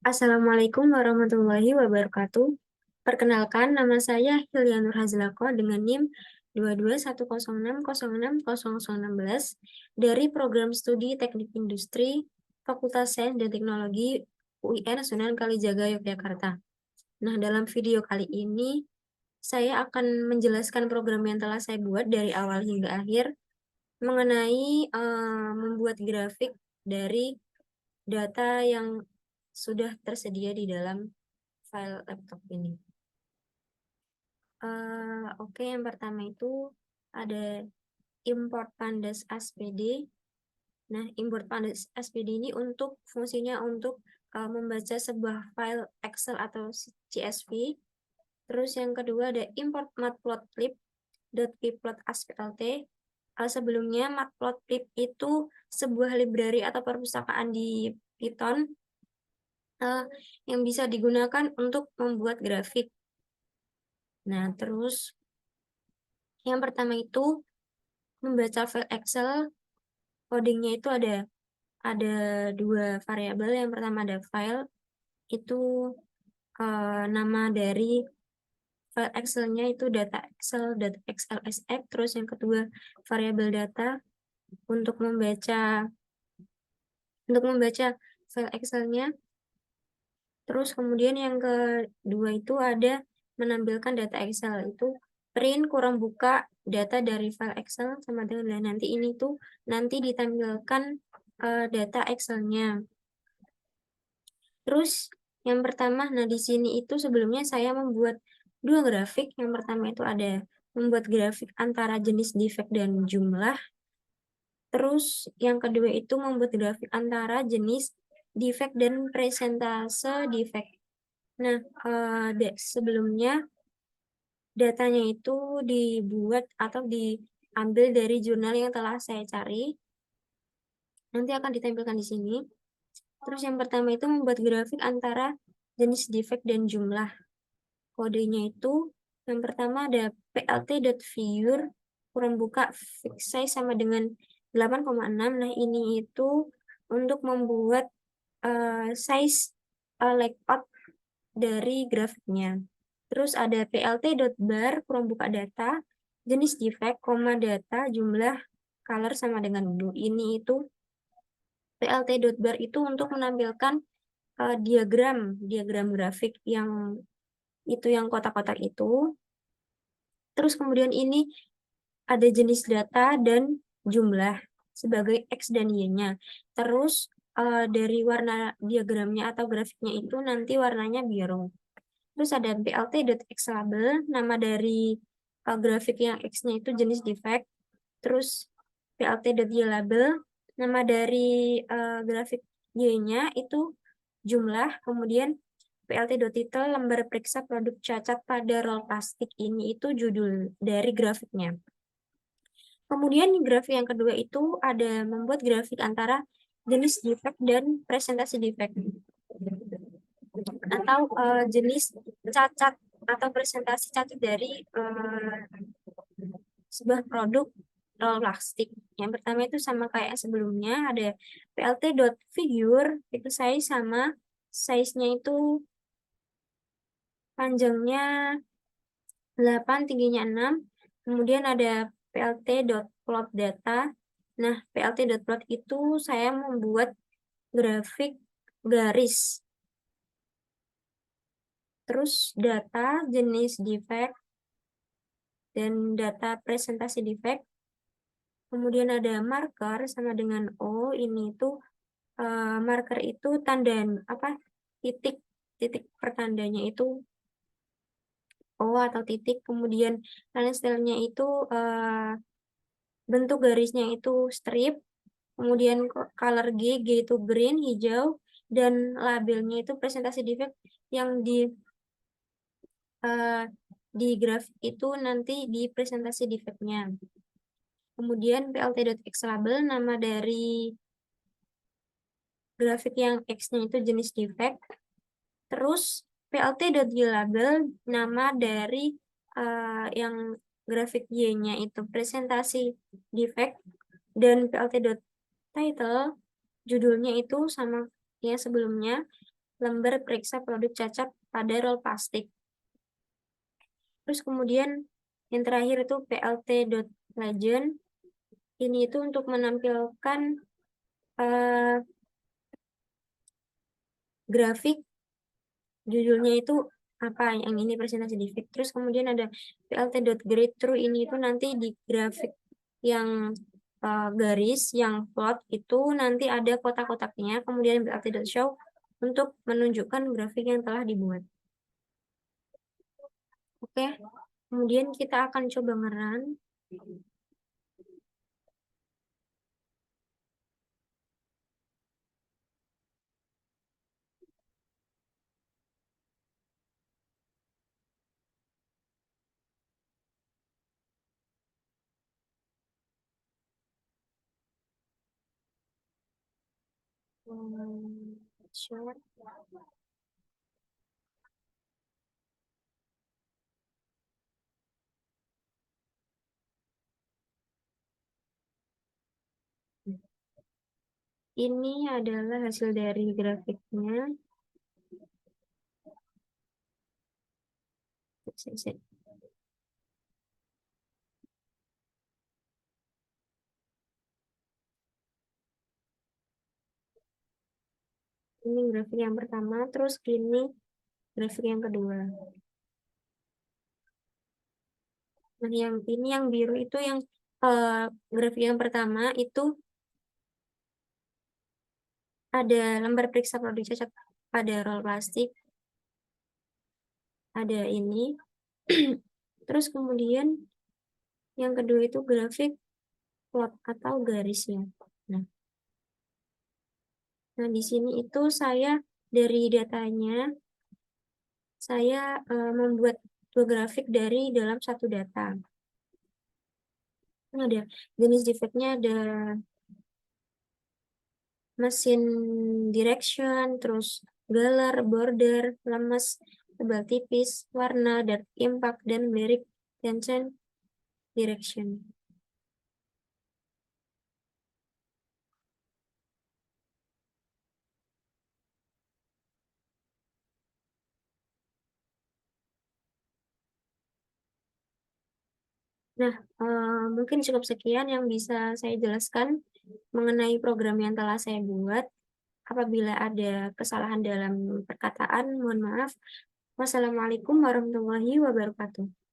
Assalamualaikum warahmatullahi wabarakatuh. Perkenalkan, nama saya Hilya Nurhazlako dengan NIM 22106060016 dari Program Studi Teknik Industri Fakultas Sains dan Teknologi UIN Sunan Kalijaga, Yogyakarta. Nah, dalam video kali ini, saya akan menjelaskan program yang telah saya buat dari awal hingga akhir mengenai membuat grafik dari data yang sudah tersedia di dalam file laptop ini. Oke, yang pertama itu ada import pandas SPD. Nah, import pandas SPD ini untuk fungsinya untuk membaca sebuah file Excel atau CSV. Terus yang kedua ada import matplotlib.pyplot.asplt. Sebelumnya matplotlib itu sebuah library atau perpustakaan di Python yang bisa digunakan untuk membuat grafik. Nah, terus yang pertama itu membaca file Excel, codingnya itu ada dua variabel. Yang pertama ada file, itu nama dari file Excel-nya itu data Excel.xlsx. Terus yang kedua variabel data untuk membaca file Excel-nya. Terus kemudian yang kedua itu ada menampilkan data Excel, itu print kurang buka data dari file Excel sama dengan nanti ini tuh nanti ditampilkan data Excel-nya. Terus yang pertama, nah di sini itu sebelumnya saya membuat dua grafik. Yang pertama itu ada membuat grafik antara jenis defect dan jumlah. Terus yang kedua itu membuat grafik antara jenis defect dan presentase defect. Nah, sebelumnya datanya itu dibuat atau diambil dari jurnal yang telah saya cari. Nanti akan ditampilkan di sini. Terus yang pertama itu membuat grafik antara jenis defect dan jumlah. Kodenya itu yang pertama ada plt.figure kurang buka fixed size sama dengan 8,6. Nah, ini itu untuk membuat size layout dari grafiknya. Terus ada plt.bar kurang buka data, jenis defect, data, jumlah, color sama dengan blue. Ini itu plt.bar itu untuk menampilkan diagram grafik yang kotak-kotak itu. Terus kemudian ini ada jenis data dan jumlah sebagai X dan Y-nya. Terus dari warna diagramnya atau grafiknya itu nanti warnanya biru. Terus ada plt.xlabel, nama dari grafik yang X-nya itu jenis defect. Terus plt.ylabel, nama dari grafik Y-nya itu jumlah. Kemudian plt.title, lembar periksa produk cacat pada roll plastik. Ini itu judul dari grafiknya. Kemudian grafik yang kedua itu ada membuat grafik antara jenis defect dan presentasi defect, atau jenis cacat atau presentasi cacat dari sebuah produk roll plastik. Yang pertama itu sama kayak sebelumnya, ada plt.figure, itu size-nya itu panjangnya 8, tingginya 6. Kemudian ada plt.plot data. Nah, plt.plot itu saya membuat grafik garis. Terus data jenis defect dan data presentasi defect. Kemudian ada marker sama dengan O. Ini itu marker itu tanda apa? Titik pertandanya itu O atau titik. Kemudian stylenya itu bentuk garisnya itu strip. Kemudian color G itu green, hijau, dan labelnya itu presentasi defect yang di grafik itu nanti di presentasi defect-nya. Kemudian plt.xlabel, nama dari grafik yang X-nya itu jenis defect. Terus plt.ylabel, nama dari yang grafik Y-nya itu presentasi defect. Dan plt.title, judulnya itu sama yang sebelumnya, lembar periksa produk cacat pada roll plastik. Terus kemudian yang terakhir itu plt.legend. Ini itu untuk menampilkan grafik, judulnya itu apa, yang ini presentasi defect. Terus kemudian ada plt.grade through, ini itu nanti di grafik yang garis, yang plot itu nanti ada kotak-kotaknya. Kemudian plt.show untuk menunjukkan grafik yang telah dibuat. Oke, kemudian kita akan coba ngerun. Share. Ini adalah hasil dari grafiknya. Ini grafik yang pertama, terus ini grafik yang kedua. Nah, yang ini yang biru itu yang grafik yang pertama itu ada lembar periksa produk cacat pada roll plastik. Ada ini. Terus kemudian yang kedua itu grafik plot atau garisnya. Nah, di sini itu saya dari datanya, saya membuat dua grafik dari dalam satu data. Ini ada jenis defectnya, ada mesin direction, terus galer, border, lemes, tebal tipis, warna, dark impact, dan lyric tension direction. Nah, mungkin cukup sekian yang bisa saya jelaskan mengenai program yang telah saya buat. Apabila ada kesalahan dalam perkataan, mohon maaf. Wassalamualaikum warahmatullahi wabarakatuh.